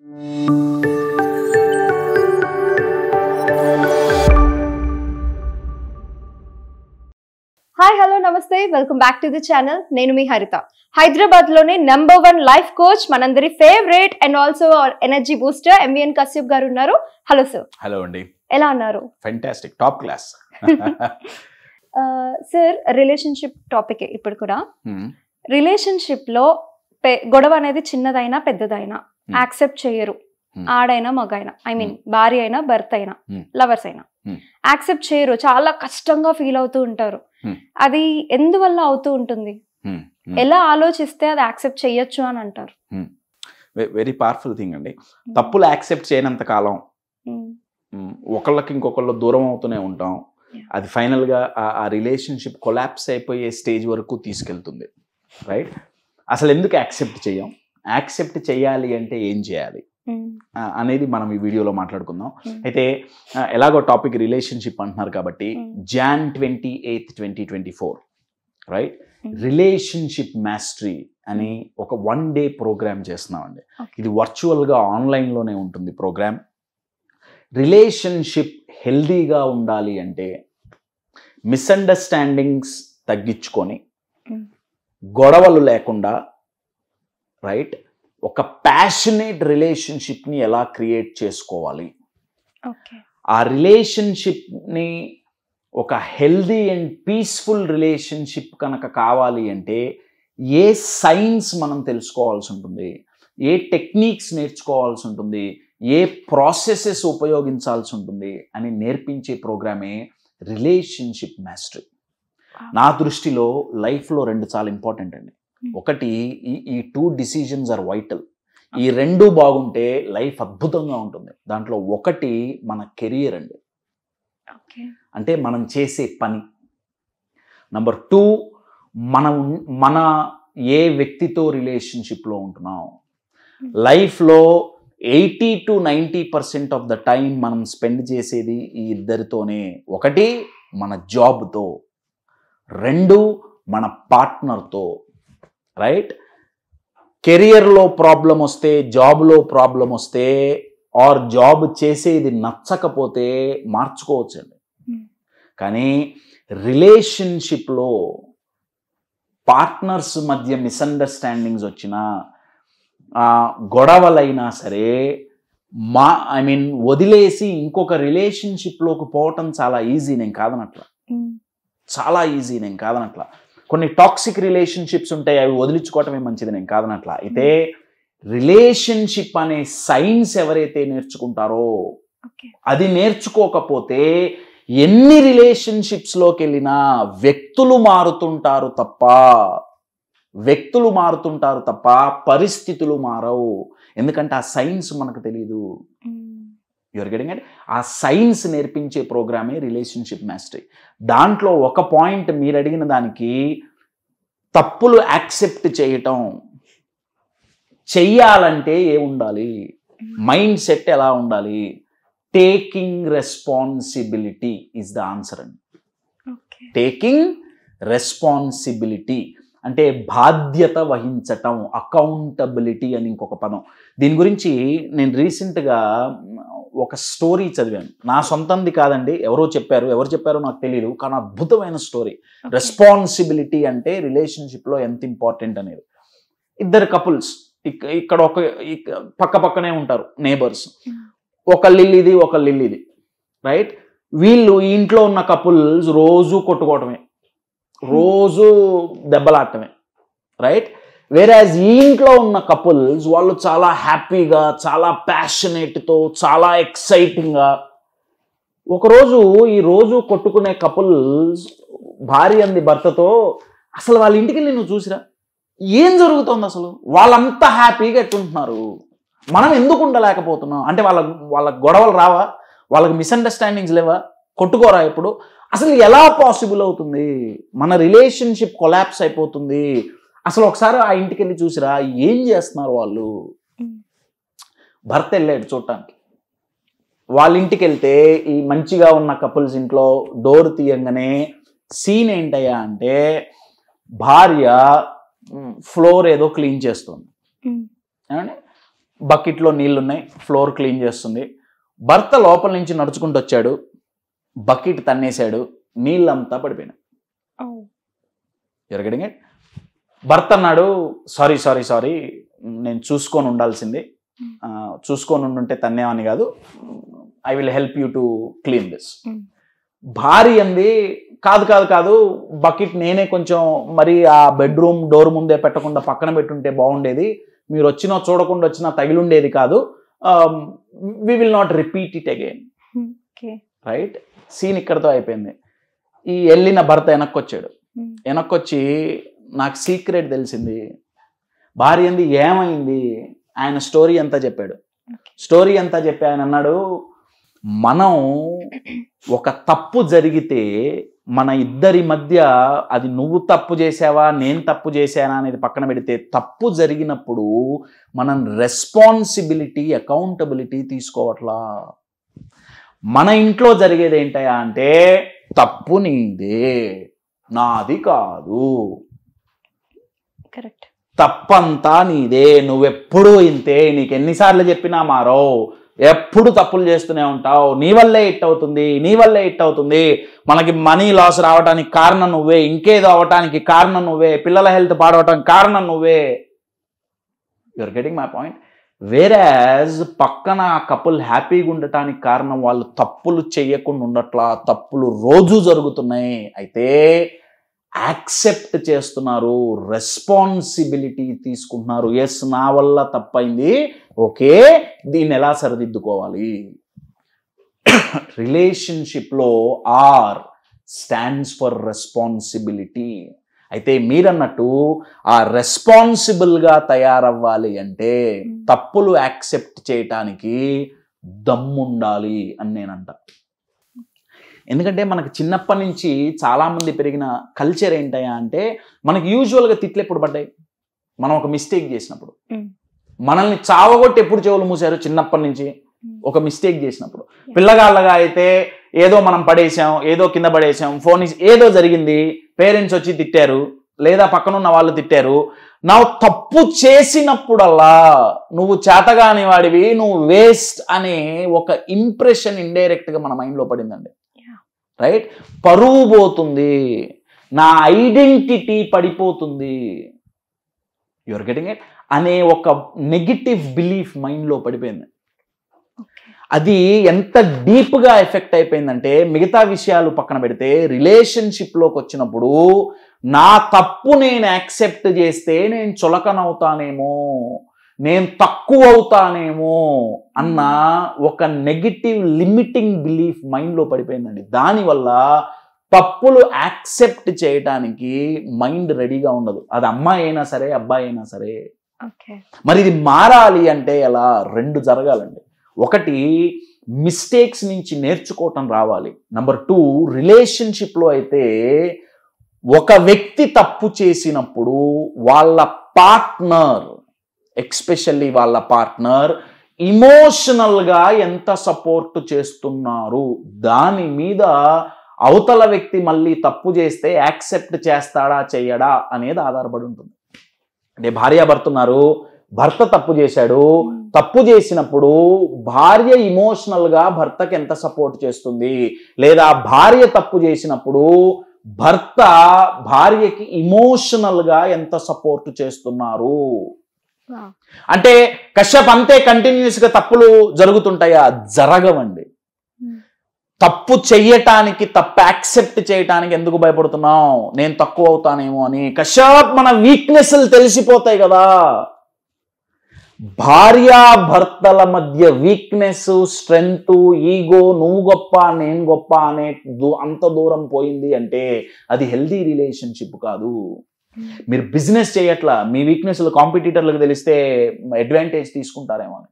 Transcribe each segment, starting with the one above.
Hi hello నమస్తే welcome back to the channel. నేను మీ హరిత. హైదరాబాద్ లోనే #1 లైఫ్ కోచ్, మనందరి favourite and also energy booster MVN Kashyap గారు ఉన్నారు. Hello sir. హలో అండి. ఎలా ఉన్నారు? Fantastic, top class. Sir, relationship topic ఇప్పుడు కూడా. రిలేషన్షిప్ లో గొడవ అనేది చిన్నదైనా పెద్దదైనా యాక్సెప్ట్ చేయరు. ఆడైనా మగైనా, ఐ మీన్ భార్య అయినా భర్త అయినా లవర్స్ అయినా యాక్సెప్ట్ చేయరు. చాలా కష్టంగా ఫీల్ అవుతూ ఉంటారు. అది ఎందువల్ల అవుతూ ఉంటుంది? ఎలా ఆలోచిస్తే అది యాక్సెప్ట్ చేయొచ్చు అని అంటారు? వెరీ పవర్ఫుల్ థింగ్ అండి. తప్పులు యాక్సెప్ట్ చేయనంత కాలం ఒకళ్ళకి ఇంకొకళ్ళు దూరం అవుతూనే ఉంటాం. అది ఫైనల్గా ఆ రిలేషన్షిప్ కొలాప్స్ అయిపోయే స్టేజ్ వరకు తీసుకెళ్తుంది. రైట్? అసలు ఎందుకు యాక్సెప్ట్ చేయం, యాక్సెప్ట్ చేయాలి అంటే ఏం చేయాలి అనేది మనం ఈ వీడియోలో మాట్లాడుకుందాం. అయితే ఎలాగో టాపిక్ రిలేషన్షిప్ అంటున్నారు కాబట్టి Jan 28, 2024 రైట్, రిలేషన్షిప్ మాస్టరీ అని ఒక 1 day ప్రోగ్రామ్ చేస్తున్నామండి. ఇది వర్చువల్గా ఆన్లైన్లోనే ఉంటుంది ప్రోగ్రామ్. రిలేషన్షిప్ హెల్దీగా ఉండాలి అంటే మిస్అండర్స్టాండింగ్స్ తగ్గించుకొని గొడవలు లేకుండా రైట్ ఒక ప్యాషనేట్ రిలేషన్షిప్ని ఎలా క్రియేట్ చేసుకోవాలి, ఆ రిలేషన్షిప్ని ఒక హెల్దీ అండ్ పీస్ఫుల్ రిలేషన్షిప్ కనుక కావాలి అంటే ఏ సైన్స్ మనం తెలుసుకోవాల్సి ఉంటుంది, ఏ టెక్నిక్స్ నేర్చుకోవాల్సి ఉంటుంది, ఏ ప్రాసెసెస్ ఉపయోగించాల్సి ఉంటుంది అని నేర్పించే ప్రోగ్రామే రిలేషన్షిప్ మాస్టరీ. నా దృష్టిలో లైఫ్లో 2 చాలా ఇంపార్టెంట్ అండి. ఒకటి, ఈ 2 డిసిజన్స్ ఆర్ వైటల్. ఈ 2 బాగుంటే లైఫ్ అద్భుతంగా ఉంటుంది. దాంట్లో ఒకటి మన కెరియర్ అండి, అంటే మనం చేసే పని. నంబర్ 2, మన ఏ వ్యక్తితో రిలేషన్షిప్లో ఉంటున్నాం. లైఫ్లో 80 to 90% ఆఫ్ ద టైం మనం స్పెండ్ చేసేది ఈ ఇద్దరితోనే. ఒకటి మన జాబ్తో, 2 మన పార్ట్నర్తో. రైట్? కెరియర్లో ప్రాబ్లం వస్తే, జాబ్లో ప్రాబ్లం వస్తే, ఆర్ జాబ్ చేసేది నచ్చకపోతే మార్చుకోవచ్చండి. కానీ రిలేషన్షిప్లో పార్ట్నర్స్ మధ్య మిస్అండర్స్టాండింగ్స్ వచ్చినా, గొడవలైనా సరే వదిలేసి ఇంకొక రిలేషన్షిప్లోకి పోవటం చాలా ఈజీ, నేను కాదనట్లా. చాలా ఈజీ, నేను కాదనట్లా. కొన్ని టాక్సిక్ రిలేషన్షిప్స్ ఉంటాయి, అవి వదిలించుకోవటమే మంచిది, నేను కాదనట్లా. అయితే రిలేషన్షిప్ అనే సైన్స్ ఎవరైతే నేర్చుకుంటారో, అది నేర్చుకోకపోతే ఎన్ని రిలేషన్షిప్స్లోకి వెళ్ళినా వ్యక్తులు మారుతుంటారు తప్ప పరిస్థితులు మారవు. ఎందుకంటే ఆ సైన్స్ మనకు తెలియదు. You're getting it? ఆ సైన్స్ నేర్పించే ప్రోగ్రామే రిలేషన్షిప్ మాస్టరీ. దాంట్లో ఒక పాయింట్ మీరు అడిగిన దానికి, తప్పులు యాక్సెప్ట్ చేయటం చెయ్యాలంటే ఏముండాలి, మైండ్ సెట్ ఎలా ఉండాలి? Taking responsibility is the answer అండి. టేకింగ్ రెస్పాన్సిబిలిటీ అంటే బాధ్యత వహించటం, అకౌంటబిలిటీ అని ఇంకొక పదం. దీని గురించి నేను రీసెంట్గా ఒక స్టోరీ చదివాను. నా సొంతంది కాదండి, ఎవరు చెప్పారో నాకు తెలియదు, కానీ అద్భుతమైన స్టోరీ. రెస్పాన్సిబిలిటీ అంటే రిలేషన్షిప్లో ఎంత ఇంపార్టెంట్ అనేది. 2 కపుల్స్ ఇక్కడ పక్క పక్కనే ఉంటారు, నేబర్స్. ఒకళ్ళు ఇల్లిది రైట్. వీళ్ళు ఇంట్లో ఉన్న కపుల్స్ రోజు కొట్టుకోవటమే, రోజు దెబ్బలాడటమే రైట్. వేరాజ్ ఈ ఇంట్లో ఉన్న కపుల్స్ వాళ్ళు చాలా హ్యాపీగా, చాలా ప్యాషనేట్తో, చాలా ఎక్సైటింగ్గా. ఒకరోజు ఈ రోజు కొట్టుకునే కపుల్స్ భార్య అంది భర్తతో, అసలు వాళ్ళ ఇంటికి వెళ్ళి నువ్వు చూసిరా, ఏం జరుగుతుంది అసలు, వాళ్ళంతా హ్యాపీగా ఎట్టుంటున్నారు, మనం ఎందుకు ఉండలేకపోతున్నాం అంటే వాళ్ళ గొడవలు రావా, వాళ్ళకి మిస్అండర్స్టాండింగ్స్ లేవా, కొట్టుకోరా ఎప్పుడు, అసలు ఎలా పాసిబుల్ అవుతుంది, మన రిలేషన్షిప్ కొలాప్స్ అయిపోతుంది, అసలు ఒకసారి ఆ ఇంటికి వెళ్ళి చూసిరా ఏం చేస్తున్నారు వాళ్ళు. భర్త వెళ్ళాడు చూడటానికి. వాళ్ళ ఇంటికి వెళ్తే ఈ మంచిగా ఉన్న కపుల్స్ ఇంట్లో డోర్ తీయంగానే సీన్ ఏంటయ్యా అంటే భార్య ఫ్లోర్ ఏదో క్లీన్ చేస్తుంది. ఏమండి బకెట్లో నీళ్లున్నాయి, ఫ్లోర్ క్లీన్ చేస్తుంది. భర్త లోపల నుంచి నడుచుకుంటూ వచ్చాడు, బకెట్ తన్నేశాడు, నీళ్ళంతా పడిపోయినాయి. ఎరగడింగ్ ఇట్. భర్త అన్నాడు, సారీ నేను చూసుకొని ఉండాల్సింది, చూసుకొని ఉండుంటే తన్నేమని కాదు, I will help you to clean this. భార్య అంది, కాదు బకెట్ నేనే కొంచెం మరి ఆ బెడ్రూమ్ డోర్ ముందే పెట్టకుండా పక్కన పెట్టుంటే బాగుండేది, మీరు వచ్చినా చూడకుండా వచ్చినా తగిలుండేది కాదు, we will not repeat it again. Right, scene ఇక్కడతో అయిపోయింది. ఈ వెళ్ళిన భర్త వెనక్కొచ్చి నాకు సీక్రెట్ తెలిసింది. భార్య అంది, ఏమైంది? ఆయన స్టోరీ అంతా చెప్పాడు. ఆయన అన్నాడు, మనం ఒక తప్పు జరిగితే మన ఇద్దరి మధ్య అది నువ్వు తప్పు చేసావా నేను తప్పు చేశానా అనేది పక్కన పెడితే, తప్పు జరిగినప్పుడు మనం రెస్పాన్సిబిలిటీ అకౌంటబిలిటీ తీసుకోవట్లా. మన ఇంట్లో జరిగేది ఏంటయా అంటే, తప్పు నీదే నాది కాదు, కరెక్ట్, తప్పంతా నీదే, నువ్వెప్పుడు ఇంతే, నీకు ఎన్నిసార్లు చెప్పినా మారో, ఎప్పుడు తప్పులు చేస్తూనే ఉంటావు, నీ వల్లే ఇట్ అవుతుంది, మనకి మనీ లాస్ రావడానికి కారణం నువ్వే, ఇంకేదో అవటానికి కారణం నువ్వే, పిల్లల హెల్త్ పాడవటానికి కారణం నువ్వే. You're getting my point. వేరాజ్ పక్కన కపుల్ హ్యాపీగా ఉండటానికి కారణం వాళ్ళు తప్పులు చేయకుండా ఉండట్లా, తప్పులు రోజు జరుగుతున్నాయి. అయితే యాక్సెప్ట్ చేస్తున్నారు, రెస్పాన్సిబిలిటీ తీసుకుంటున్నారు. ఎస్, నా వల్ల తప్పైంది, ఓకే, దీన్ని ఎలా సరిదిద్దుకోవాలి. రిలేషన్షిప్లో ఆర్ స్టాండ్స్ ఫర్ రెస్పాన్సిబిలిటీ. అయితే మీరన్నట్టు ఆ రెస్పాన్సిబుల్గా తయారవ్వాలి అంటే తప్పులు యాక్సెప్ట్ చేయటానికి దమ్ముండాలి అని నేనంట. ఎందుకంటే మనకు చిన్నప్పటి నుంచి చాలామంది పెరిగిన కల్చర్ ఏంటయ్యా అంటే, మనకి యూజువల్గా తిట్లు ఎప్పుడు పడ్డాయి? మనం ఒక మిస్టేక్ చేసినప్పుడు. మనల్ని చావగొట్టి ఎప్పుడు చెవులు మూసారు? చిన్నప్పటి నుంచి ఒక మిస్టేక్ చేసినప్పుడు. పిల్లగాళ్ళగా అయితే ఏదో మనం పడేసాం, ఏదో కింద పడేసాం, ఫోన్ ఏదో జరిగింది, పేరెంట్స్ వచ్చి తిట్టారు, లేదా పక్కనున్న వాళ్ళు తిట్టారు. నా తప్పు చేసినప్పుడల్లా నువ్వు చేతగాని వాడివి, నువ్వు వేస్ట్ అనే ఒక ఇంప్రెషన్ ఇండైరెక్ట్గా మన మైండ్లో పడిందండి. రైట్, పరువు పోతుంది, నా ఐడెంటిటీ పడిపోతుంది, యువర్ గెటింగ్ ఇట్ అనే ఒక నెగిటివ్ బిలీఫ్ మైండ్లో పడిపోయింది. అది ఎంత డీప్గా ఎఫెక్ట్ అయిపోయిందంటే, మిగతా విషయాలు పక్కన పెడితే రిలేషన్షిప్లోకి వచ్చినప్పుడు నా తప్పు నేను యాక్సెప్ట్ చేస్తే నేను చులకనవుతానేమో, నేను తక్కువ అవుతానేమో అన్న ఒక నెగిటివ్ లిమిటింగ్ బిలీఫ్ మైండ్లో పడిపోయిందండి. దానివల్ల తప్పులు యాక్సెప్ట్ చేయడానికి మైండ్ రెడీగా ఉండదు. అది అమ్మాయి అయినా సరే, అబ్బాయి అయినా సరే. మరి ఇది మారాలి అంటే ఎలా? రెండు జరగాలండి. ఒకటి, మిస్టేక్స్ నుంచి నేర్చుకోవటం రావాలి. నెంబర్ 2, రిలేషన్షిప్లో అయితే ఒక వ్యక్తి తప్పు చేసినప్పుడు వాళ్ళ పార్ట్నర్, ఎక్స్పెషల్లీ వాళ్ళ పార్ట్నర్ ఇమోషనల్గా ఎంత సపోర్ట్ చేస్తున్నారు దాని మీద అవతల వ్యక్తి మళ్ళీ తప్పు చేస్తే యాక్సెప్ట్ చేస్తాడా చెయ్యడా అనేది ఆధారపడి ఉంటుంది. అంటే భార్యాభర్త ఉన్నారు, భర్త తప్పు చేశాడు, తప్పు చేసినప్పుడు భార్య ఇమోషనల్గా భర్తకి ఎంత సపోర్ట్ చేస్తుంది, లేదా భార్య తప్పు చేసినప్పుడు భర్త భార్యకి ఇమోషనల్గా ఎంత సపోర్ట్ చేస్తున్నారు. అంటే కశ్యప్ అంతే కంటిన్యూస్గా తప్పులు జరుగుతుంటాయా? జరగవండి. తప్పు చెయ్యటానికి, తప్పు యాక్సెప్ట్ చేయటానికి ఎందుకు భయపడుతున్నాం? నేను తక్కువ అవుతానేమో అని. కశ్యప్ మన వీక్నెస్లు తెలిసిపోతాయి కదా. భార్యాభర్తల మధ్య వీక్నెస్, స్ట్రెంగ్త్, ఈగో, నువ్వు గొప్ప నేను గొప్ప అనే అంత దూరం పోయింది అంటే అది హెల్దీ రిలేషన్షిప్ కాదు. మీరు బిజినెస్ చేయట్లా, మీ వీక్నెస్లు కాంపిటీటర్లకు తెలిస్తే అడ్వాంటేజ్ తీసుకుంటారేమో అని.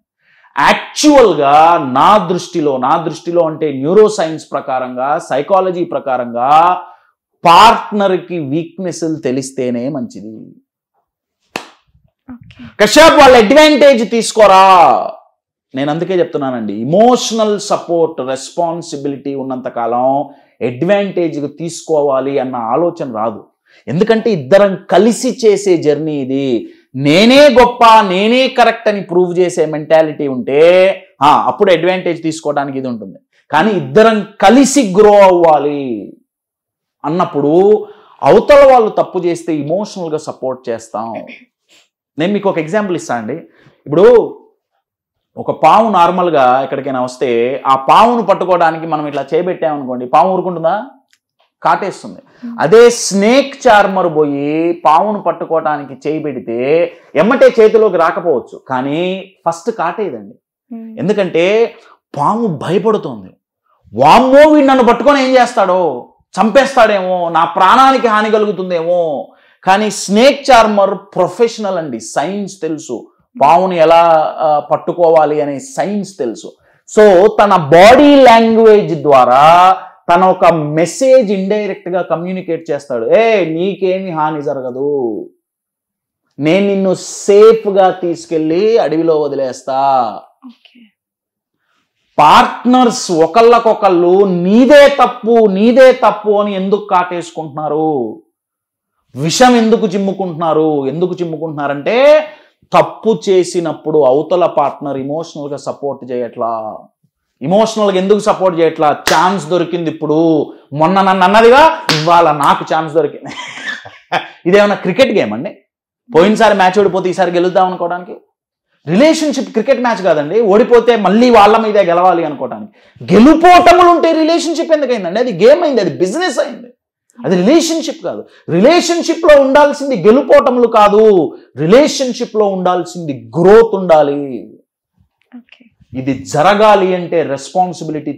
యాక్చువల్గా నా దృష్టిలో అంటే న్యూరో సైన్స్ ప్రకారంగా, సైకాలజీ ప్రకారంగా పార్ట్నర్కి వీక్నెస్లు తెలిస్తేనే మంచిది. కశ్యప్ వాళ్ళ అడ్వాంటేజ్ తీసుకోరా. నేను అందుకే చెప్తున్నానండి, ఇమోషనల్ సపోర్ట్, రెస్పాన్సిబిలిటీ ఉన్నంతకాలం అడ్వాంటేజ్కి తీసుకోవాలి అన్న ఆలోచన రాదు. ఎందుకంటే ఇద్దరం కలిసి చేసే జర్నీ ఇది. నేనే గొప్ప, నేనే కరెక్ట్ అని ప్రూవ్ చేసే మెంటాలిటీ ఉంటే అప్పుడు అడ్వాంటేజ్ తీసుకోవడానికి ఇది ఉంటుంది. కానీ ఇద్దరం కలిసి గ్రో అవ్వాలి అన్నప్పుడు అవతల వాళ్ళు తప్పు చేస్తే ఇమోషనల్గా సపోర్ట్ చేస్తాం. నేను మీకు ఒక ఎగ్జాంపుల్ ఇస్తాను అండి. ఇప్పుడు ఒక పాము నార్మల్గా ఎక్కడికైనా వస్తే ఆ పామును పట్టుకోవడానికి మనం ఇట్లా చేయబెట్టామనుకోండి, పాము ఊరుకుంటుందా? కాటేస్తుంది. అదే స్నేక్ చార్మర్ పోయి పామును పట్టుకోవడానికి చేయబెడితే ఎమ్మటే చేతిలోకి రాకపోవచ్చు, కానీ ఫస్ట్ కాటేదండి. ఎందుకంటే పాము భయపడుతుంది. వామ్మో వీడు నన్ను పట్టుకొని ఏం చేస్తాడో, చంపేస్తాడేమో, నా ప్రాణానికి హాని కలుగుతుందేమో. కానీ స్నేక్ చార్మర్ ప్రొఫెషనల్ అండి, సైన్స్ తెలుసు, పాముని ఎలా పట్టుకోవాలి అనే సైన్స్ తెలుసు. సో తన బాడీ లాంగ్వేజ్ ద్వారా తన ఒక మెసేజ్ ఇండైరెక్ట్ గా కమ్యూనికేట్ చేస్తాడు. నీకేమి హాని జరగదు, నేను నిన్ను సేఫ్ గా తీసుకెళ్లి అడవిలో వదిలేస్తా. పార్ట్నర్స్ ఒకళ్ళకొకళ్ళు నీదే తప్పు అని ఎందుకు కాటేసుకుంటున్నారు? విషం ఎందుకు చిమ్ముకుంటున్నారంటే తప్పు చేసినప్పుడు అవతల పార్ట్నర్ ఇమోషనల్గా సపోర్ట్ చేయట్లా. ఇమోషనల్గా ఎందుకు సపోర్ట్ చేయట్లా? ఛాన్స్ దొరికింది, ఇప్పుడు మొన్న నన్ను అన్నదిగా ఇవాళ నాకు ఛాన్స్ దొరికింది. ఇదేమన్నా క్రికెట్ గేమ్ అండి? పోయినసారి మ్యాచ్ ఓడిపోతే ఈసారి గెలుద్దాం అనుకోవడానికి? రిలేషన్షిప్ క్రికెట్ మ్యాచ్ కాదండి. ఓడిపోతే మళ్ళీ వాళ్ళ మీదే గెలవాలి అనుకోవడానికి. గెలుపోటములు ఉంటే రిలేషన్షిప్ ఎందుకైందండి? అది గేమ్ అయింది, అది బిజినెస్ అయింది, అది రిలేషన్షిప్ కాదు. రిలేషన్షిప్లో ఉండాల్సింది గెలుపోటములు కాదు, రిలేషన్షిప్లో ఉండాల్సింది గ్రోత్ ఉండాలి. ఇది జరగాలి అంటే రెస్పాన్సిబిలిటీ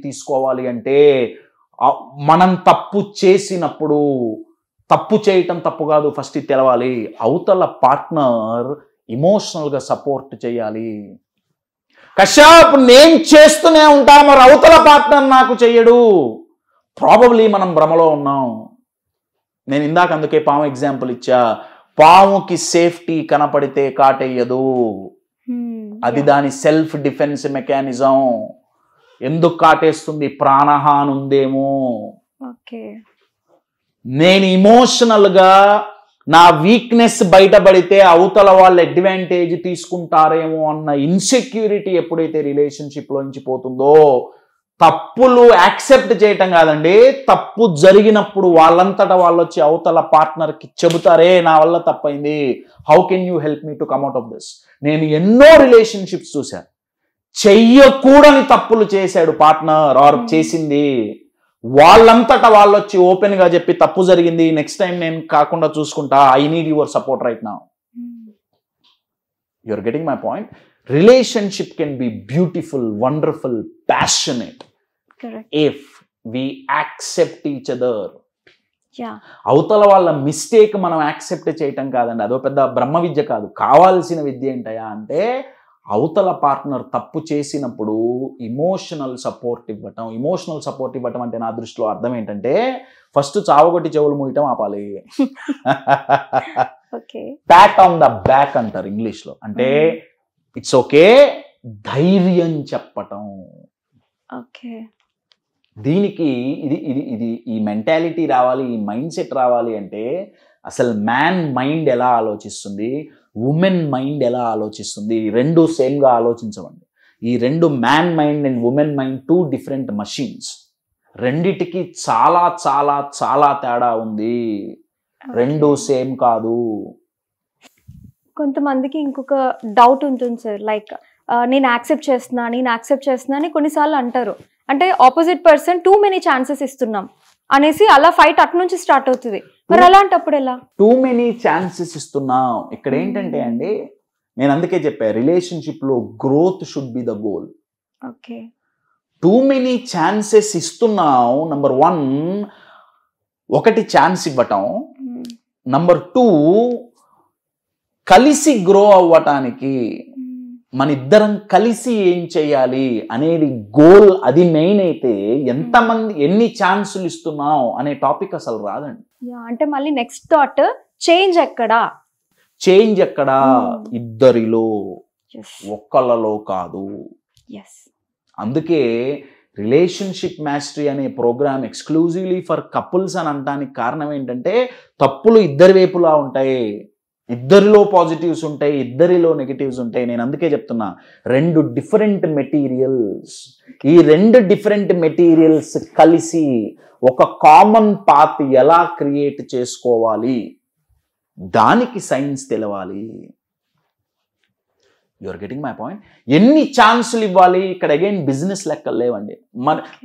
తీసుకోవాలి అంటే మనం తప్పు చేసినప్పుడు, తప్పు చేయటం తప్పు కాదు, ఫస్ట్ ఇది తెలవాలి. అవతల పార్ట్నర్ ఇమోషనల్గా సపోర్ట్ చేయాలి. కశ్యప్ నేను చేస్తూనే ఉంటా, మరి అవతల పార్ట్నర్ నాకు చెయ్యడు. ప్రాబబ్లీ మనం భ్రమలో ఉన్నాం. నేను ఇందాక అందుకే పాము ఎగ్జాంపుల్ ఇచ్చా. పాముకి సేఫ్టీ కనపడితే కాటేయదు, అది దాని సెల్ఫ్ డిఫెన్స్ మెకానిజం. ఎందుకు కాటేస్తుంది? ప్రాణహాని ఉందేమో. నేను ఇమోషనల్గా నా వీక్నెస్ బయటపడితే అవతల వాళ్ళు అడ్వాంటేజ్ తీసుకుంటారేమో అన్న ఇన్సెక్యూరిటీ ఎప్పుడైతే రిలేషన్షిప్లో నుంచి పోతుందో, తప్పులు యాక్సెప్ట్ చేయటం కాదండి, తప్పు జరిగినప్పుడు వాళ్ళంతటా వాళ్ళు వచ్చి అవతల పార్ట్నర్కి చెబుతారే నా వల్ల తప్పైంది, how can you help me to come out of this. నేను ఎన్నో రిలేషన్షిప్స్ చూశాను, చెయ్యకూడని తప్పులు చేశాడు పార్ట్నర్ ఆర్ చేసింది, వాళ్ళంతటా వాళ్ళు వచ్చి ఓపెన్ గా చెప్పి తప్పు జరిగింది, నెక్స్ట్ టైం నేను కాకుండా చూసుకుంటా, I need your support right now. You're getting my point. Relationship can be beautiful, wonderful, passionate if we accept each other. అవతల వాళ్ళ మిస్టేక్ మనం యాక్సెప్ట్ చేయటం కాదండి, అదో పెద్ద బ్రహ్మ విద్య కాదు. కావాల్సిన విద్య ఏంటయా అంటే అవతల పార్ట్నర్ తప్పు చేసినప్పుడు ఇమోషనల్ సపోర్ట్ ఇవ్వటం. ఇమోషనల్ సపోర్ట్ ఇవ్వటం అంటే నా దృష్టిలో అర్థం ఏంటంటే ఫస్ట్ చావగొట్టి చెవులు మూయటం ఆపాలి. ప్యాట్ ఆన్ ద బ్యాక్ అంటారు ఇంగ్లీష్లో, అంటే ఇట్స్ ఓకే, ధైర్యం చెప్పటం. దీనికి ఇది ఇది ఇది ఈ మెంటాలిటీ రావాలి, ఈ మైండ్ సెట్ రావాలి అంటే అసలు మ్యాన్ మైండ్ ఎలా ఆలోచిస్తుంది, ఉమెన్ మైండ్ ఎలా ఆలోచిస్తుంది, రెండు సేమ్గా ఆలోచించవండి. ఈ రెండు man mind and women mind two different machines. రెండిటికి చాలా చాలా చాలా తేడా ఉంది, రెండు సేమ్ కాదు. కొంతమందికి ఇంకొక డౌట్ ఉంటుంది సార్, లైక్ నేను యాక్సెప్ట్ చేస్తున్నా అని కొన్నిసార్లు అంటారు. అంటే opposite person too many chances ఇస్తున్నాం అనేసి అలా ఫైట్ అటు నుంచి స్టార్ట్ అవుతుంది. మరి అలాంటప్పుడు ఎలా? టూ మెనీ ఛాన్సెస్ ఇస్తున్నాం. ఇక్కడ ఏంటంటే అండి, నేను అందుకే చెప్పా రిలేషన్షిప్ లో growth should be the goal. Okay, too many chances ఇస్తున్నాం. నంబర్ 1 ఒకటి ఛాన్స్ ఇవ్వటం, నంబర్ 2 కలిసి గ్రో అవ్వటానికి మన ఇద్దరం కలిసి ఏం చేయాలి అనేది గోల్. అది మెయిన్ అయితే ఎంతమంది ఎన్ని ఛాన్సులు ఇస్తున్నాం అనే టాపిక్ అసలు రాదండి. అంటే మళ్ళీ నెక్స్ట్ థాట్ చేంజ్ ఎక్కడా ఇద్దరిలో, ఒక్కళ్ళలో కాదు. అందుకే రిలేషన్షిప్ మాస్టరీ అనే ప్రోగ్రామ్ ఎక్స్క్లూజివ్లీ ఫర్ కపుల్స్ అని అనడానికి కారణం ఏంటంటే తప్పులు ఇద్దరి వైపులా ఉంటాయి. ఇద్దరిలో పాజిటివ్స్ ఉంటాయి, ఇద్దరిలో నెగిటివ్స్ ఉంటాయి. నేను అందుకే చెప్తున్నా, 2 డిఫరెంట్ మెటీరియల్స్, ఈ 2 డిఫరెంట్ మెటీరియల్స్ కలిసి ఒక కామన్ పాత్ ఎలా క్రియేట్ చేసుకోవాలి, దానికి సైన్స్ తెలవాలి. You're getting my point. ఎన్ని ఛాన్సులు ఇవ్వాలి ఇక్కడ? అగైన్ బిజినెస్ లెక్కలు లేవండి.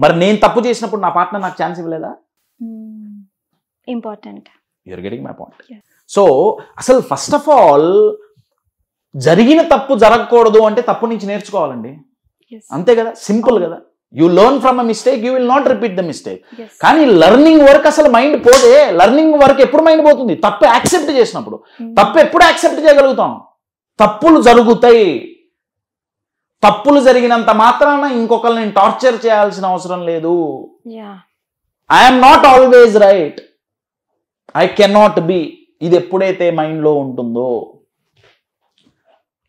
మరి నేను తప్పు చేసినప్పుడు నా పార్ట్నర్ నాకు ఛాన్స్ ఇవ్వలేదా? Important. You're getting my point. So అసలు ఫస్ట్ ఆఫ్ ఆల్ జరిగిన తప్పు జరగకూడదు అంటే తప్పు నుంచి నేర్చుకోవాలండి. అంతే కదా, సింపుల్ కదా. You learn from a mistake, you will not repeat the mistake. కానీ లెర్నింగ్ వర్క్ అసలు మైండ్ పోతే, లెర్నింగ్ వర్క్ ఎప్పుడు మైండ్ పోతుంది? తప్పు యాక్సెప్ట్ చేసినప్పుడు. తప్పు ఎప్పుడు యాక్సెప్ట్ చేయగలుగుతాం? తప్పులు జరుగుతాయి. తప్పులు జరిగినంత మాత్రాన ఇంకొకరిని టార్చర్ చేయాల్సిన అవసరం లేదు. I'm not always right, I cannot be. ఇది ఎప్పుడైతే మైండ్లో ఉంటుందో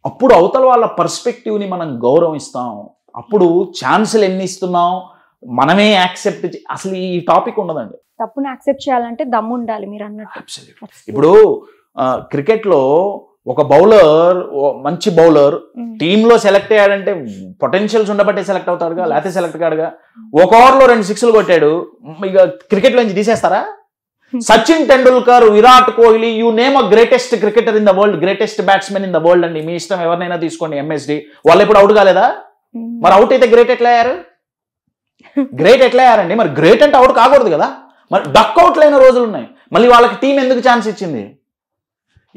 అప్పుడు అవతల వాళ్ళ పర్స్పెక్టివ్ని మనం గౌరవిస్తాం. అప్పుడు ఛాన్సులు ఎన్ని ఇస్తున్నాం, మనమే యాక్సెప్ట్. అసలు ఈ టాపిక్ ఉండదండి. తప్పును యాక్సెప్ట్ చేయాలంటే దమ్ము ఉండాలి మీరు అన్నట్టు. ఇప్పుడు క్రికెట్లో ఒక బౌలర్, మంచి బౌలర్ టీంలో సెలెక్ట్ అయ్యాడంటే పొటెన్షియల్స్ ఉండబట్టే సెలెక్ట్ అవుతాడుగా, లేకపోతే సెలెక్ట్ కాడుగా. ఒక ఓవర్లో 2 సిక్స్లు కొట్టాడు, ఇక క్రికెట్లో నుంచి తీసేస్తారా? Sachin Tendulkar, Virat Kohli, you name a greatest cricketer in the world, greatest batsmen in the world అండి. మీ ఇష్టం, ఎవరినైనా తీసుకోండి. ఎంఎస్డి వాళ్ళు ఎప్పుడు అవుట్ కాలేదా? మరి అవుట్ అయితే గ్రేట్ ఎట్లా అయ్యారు? గ్రేట్ ఎట్లా అయ్యారండి? మరి గ్రేట్ అంటే అవుట్ కాకూడదు కదా. మరి డక్ అవుట్ అయిన రోజులు ఉన్నాయి. మళ్ళీ వాళ్ళకి టీం ఎందుకు ఛాన్స్ ఇచ్చింది?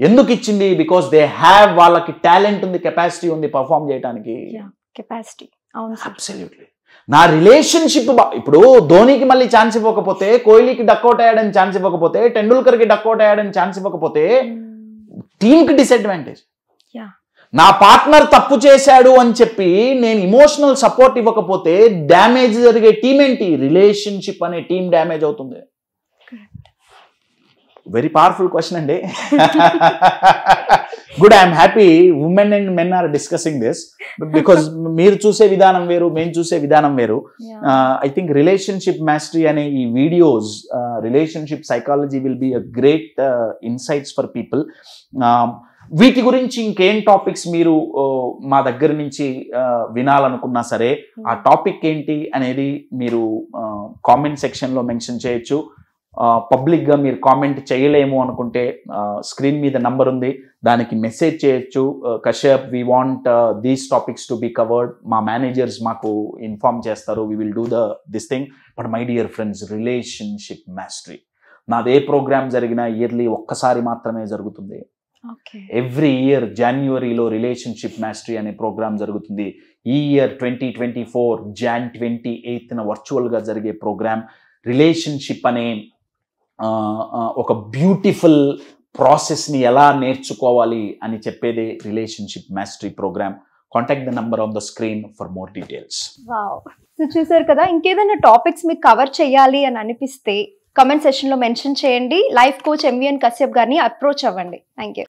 ఎందుకు ఇచ్చింది? బికాస్ దే హ్యావ్, వాళ్ళకి టాలెంట్ ఉంది, కెపాసిటీ ఉంది పర్ఫామ్ చేయడానికి. కెపాసిటీ. అవును, అబ్సల్యూట్లీ. నా రిలేషన్షిప్ ఇప్పుడు ధోనికి మళ్ళీ ఛాన్స్ ఇవ్వకపోతే, కోహ్లీకి డక్అవుట్ అయ్యాడని ఛాన్స్ ఇవ్వకపోతే, టెండూల్కర్కి డక్అవుట్ అయ్యాడని ఛాన్స్ ఇవ్వకపోతే టీంకి డిసడ్వాంటేజ్. నా పార్ట్నర్ తప్పు చేశాడు అని చెప్పి నేను ఇమోషనల్ సపోర్ట్ ఇవ్వకపోతే డ్యామేజ్ జరిగే టీం ఏంటి? రిలేషన్షిప్ అనే టీం డ్యామేజ్ అవుతుంది. వెరీ పవర్ఫుల్ క్వశ్చన్ అండి. Good, I'm happy women and men are discussing this, because మీరు చూసే విధానం వేరు, మేము చూసే విధానం వేరు. ఐ థింక్ రిలేషన్షిప్ మాస్టరీ అనే ఈ videos, relationship psychology will be a great insights for people. వీటి గురించి ఇంకేం టాపిక్స్ మీరు మా దగ్గర నుంచి వినాలనుకున్నా సరే, ఆ టాపిక్ ఏంటి అనేది మీరు కామెంట్ సెక్షన్లో మెన్షన్ చేయొచ్చు. పబ్లిక్గా మీరు కామెంట్ చేయలేము అనుకుంటే స్క్రీన్ మీద నంబర్ ఉంది, దానికి మెసేజ్ చేయొచ్చు. Kashyap, we want these topics to be covered. మా మేనేజర్స్ మాకు ఇన్ఫార్మ్ చేస్తారు, we will do this thing. But my dear friends, relationship mastery నాదే ప్రోగ్రామ్ జరిగినా ఇయర్లీ ఒక్కసారి మాత్రమే జరుగుతుంది. ఎవ్రీ ఇయర్ జనవరిలో రిలేషన్షిప్ మాస్టరీ అనే ప్రోగ్రామ్ జరుగుతుంది. ఈ ఇయర్ 2024 Jan 28న వర్చువల్గా జరిగే ప్రోగ్రామ్. రిలేషన్షిప్ అనే ఒక బ్యూటిఫుల్ ప్రాసెస్ని ఎలా నేర్చుకోవాలి అని చెప్పేదే relationship mastery program. Contact the number on the screen for more details. So చూసారు కదా, ఇంకేదైనా టాపిక్స్ మీకు కవర్ చేయాలి అని అనిపిస్తే కమెంట్ సెక్షన్లో మెన్షన్ చేయండి. లైఫ్ కోచ్ MVN కశ్యప్ గారిని అప్రోచ్ అవ్వండి. Thank you.